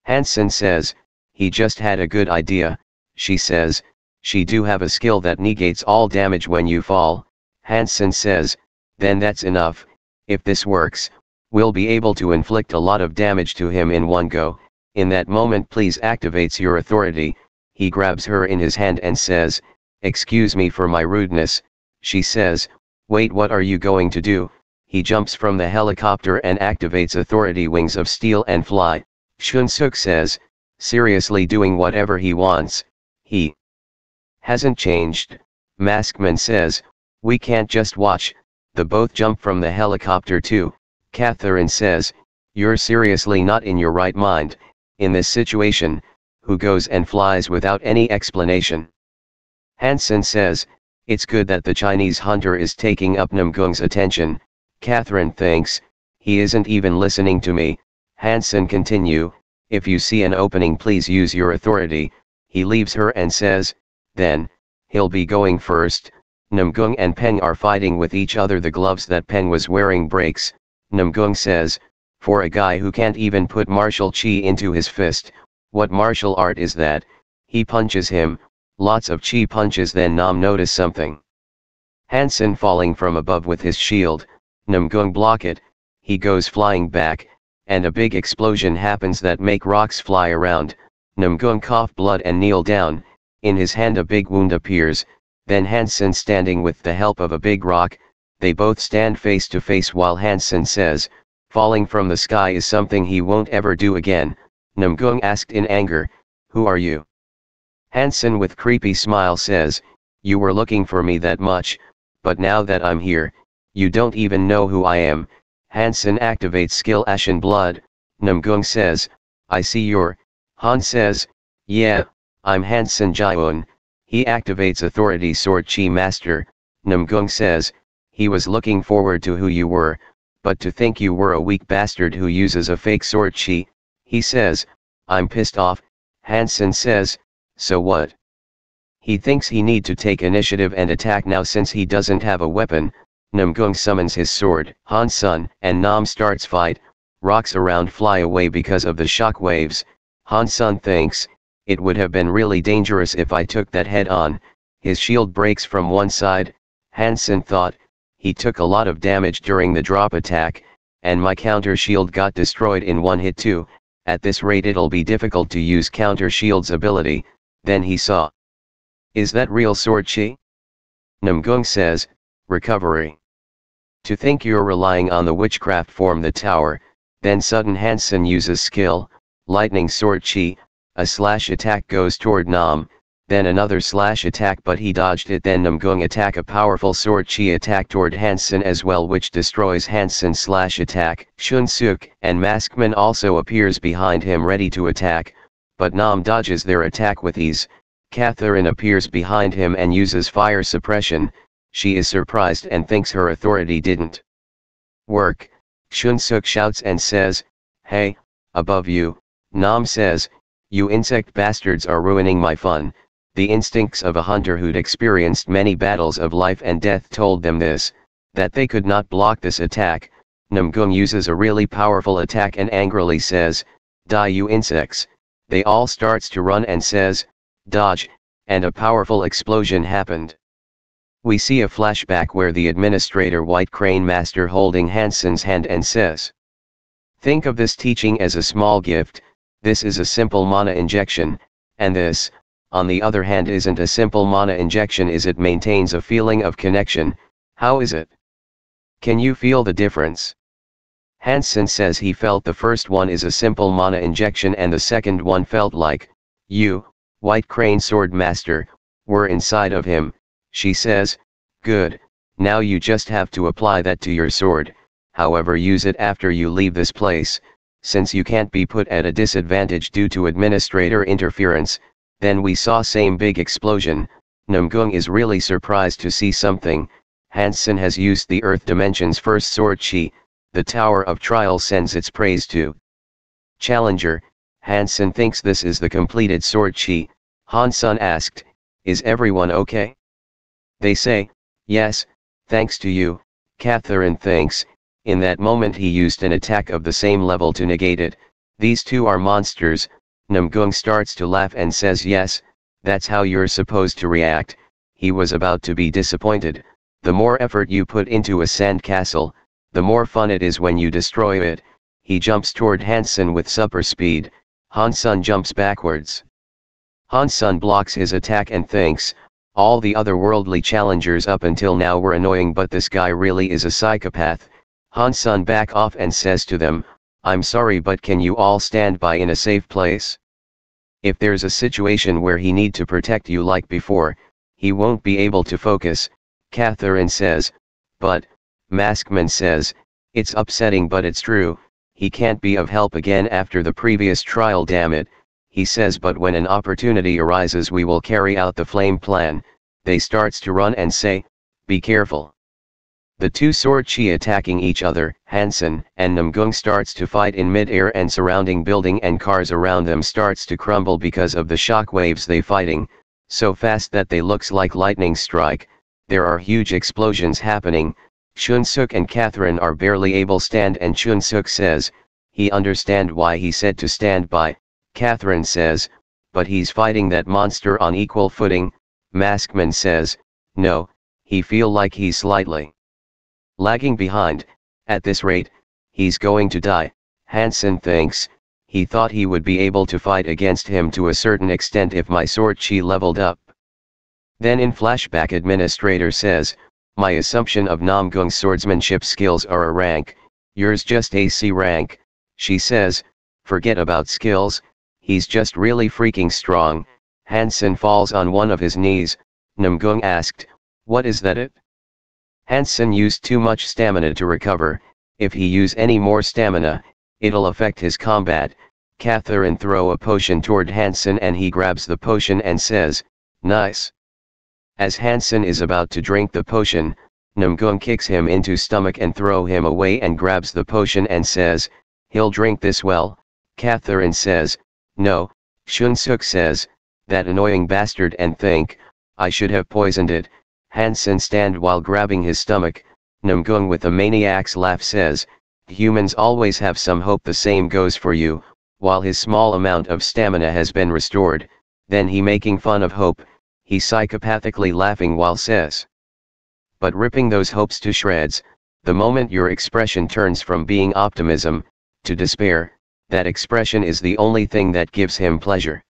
Hansen says, he just had a good idea. She says, she do have a skill that negates all damage when you fall. Hansen says, then that's enough. If this works, we'll be able to inflict a lot of damage to him in one go. In that moment please activates your authority. He grabs her in his hand and says, excuse me for my rudeness. She says, wait, what are you going to do? He jumps from the helicopter and activates authority wings of steel and fly. Shunsuk says, seriously doing whatever he wants. He hasn't changed. Maskman says, we can't just watch. The both jump from the helicopter too. Catherine says, you're seriously not in your right mind. In this situation, who goes and flies without any explanation? Hansen says, it's good that the Chinese hunter is taking up Namgung's attention. Catherine thinks, he isn't even listening to me. Hansen continue, if you see an opening please use your authority. He leaves her and says, then, he'll be going first. Namgung and Peng are fighting with each other. The gloves that Peng was wearing breaks. Namgung says, for a guy who can't even put martial chi into his fist, what martial art is that? He punches him, lots of chi punches. Then Nam notice something. Hansen falling from above with his shield. Namgung block it. He goes flying back, and a big explosion happens that make rocks fly around. Namgung cough blood and kneel down. In his hand a big wound appears. Then Hansen standing with the help of a big rock. They both stand face to face while Hansen says, falling from the sky is something he won't ever do again. Namgung asked in anger, who are you? Hansen with creepy smile says, you were looking for me that much, but now that I'm here, you don't even know who I am. Hansen activates skill Ashen Blood. Namgung says, I see you're. Han says, yeah, I'm Hansen Jiun. He activates authority Sword Chi Master. Namgung says, he was looking forward to who you were, but to think you were a weak bastard who uses a fake sword chi. He says, I'm pissed off. Hansen says, so what? He thinks he need to take initiative and attack now since he doesn't have a weapon. Namgung summons his sword. Han Sun and Nam starts fight. Rocks around fly away because of the shock waves. Han Sun thinks, it would have been really dangerous if I took that head on. His shield breaks from one side. Hansen thought, he took a lot of damage during the drop attack, and my counter shield got destroyed in one hit too. At this rate it'll be difficult to use counter shield's ability. Then he saw. Is that real sword chi? Namgung says, recovery. To think you're relying on the witchcraft form the tower. Then sudden Hansen uses skill, lightning sword chi. A slash attack goes toward Nam, then another slash attack but he dodged it. Then Namgung attack a powerful sword chi attack toward Hansen as well which destroys Hansen's slash attack. Shunsuk and Maskman also appears behind him ready to attack, but Nam dodges their attack with ease. Catherine appears behind him and uses fire suppression. She is surprised and thinks her authority didn't work. Shunsuk shouts and says, "Hey, above you." Nam says, "You insect bastards are ruining my fun." The instincts of a hunter who'd experienced many battles of life and death told them this, that they could not block this attack. Namgung uses a really powerful attack and angrily says, "Die you insects." They all starts to run and says, "Dodge," and a powerful explosion happened. We see a flashback where the administrator White Crane Master holding Hansen's hand and says, "Think of this teaching as a small gift. This is a simple mana injection, and this, on the other hand, isn't a simple mana injection. It maintains a feeling of connection. How is it? Can you feel the difference?" Hansen says he felt the first one is a simple mana injection and the second one felt like, you, White Crane Sword Master, were inside of him. She says, "Good, now you just have to apply that to your sword, however use it after you leave this place, since you can't be put at a disadvantage due to administrator interference." Then we saw same big explosion. Namgung is really surprised to see something. Hansen has used the Earth Dimension's first sword chi. The Tower of Trial sends its praise to Challenger. Hansen thinks this is the completed sword chi. Hansen asked, "Is everyone okay?" They say, "Yes, thanks to you." Catherine thinks, in that moment he used an attack of the same level to negate it. These two are monsters. Namgung starts to laugh and says, "Yes, that's how you're supposed to react." He was about to be disappointed. The more effort you put into a sand castle, the more fun it is when you destroy it. He jumps toward Hansen with super speed. Hansen jumps backwards. Hansen blocks his attack and thinks, all the other worldly challengers up until now were annoying, but this guy really is a psychopath. Hansen back off and says to them, "I'm sorry, but can you all stand by in a safe place? If there's a situation where he need to protect you like before, he won't be able to focus." Catherine says, "But," Maskman says, "It's upsetting but it's true, he can't be of help again after the previous trial, damn it." He says, "But when an opportunity arises we will carry out the flame plan." They starts to run and say, "Be careful." The two sword chi attacking each other. Hansen and Namgung starts to fight in mid-air and surrounding building and cars around them starts to crumble because of the shock waves they fighting, so fast that they looks like lightning strike. There are huge explosions happening. Chunsuk and Catherine are barely able stand and Chunsuk says, he understand why he said to stand by. Catherine says, "But he's fighting that monster on equal footing." Maskman says, "No, he feel like he's slightly lagging behind. At this rate, he's going to die." Hansen thinks, he thought he would be able to fight against him to a certain extent if my sword chi leveled up. Then in flashback administrator says, "My assumption of Namgung's swordsmanship skills are a rank, yours just a C rank." She says, "Forget about skills, he's just really freaking strong." Hansen falls on one of his knees. Namgung asked, "What is that it?" Hansen used too much stamina to recover. If he use any more stamina, it'll affect his combat. Catherine throw a potion toward Hansen and he grabs the potion and says, "Nice." As Hansen is about to drink the potion, Namgung kicks him into stomach and throw him away and grabs the potion and says, "He'll drink this well." Catherine says, "No." Chunsuk says, "That annoying bastard," and think, "I should have poisoned it." Hansen stand while grabbing his stomach. Namgung with a maniac's laugh says, "Humans always have some hope, the same goes for you," while his small amount of stamina has been restored. Then he making fun of hope, he psychopathically laughing while says, "But ripping those hopes to shreds, the moment your expression turns from being optimism to despair, that expression is the only thing that gives him pleasure."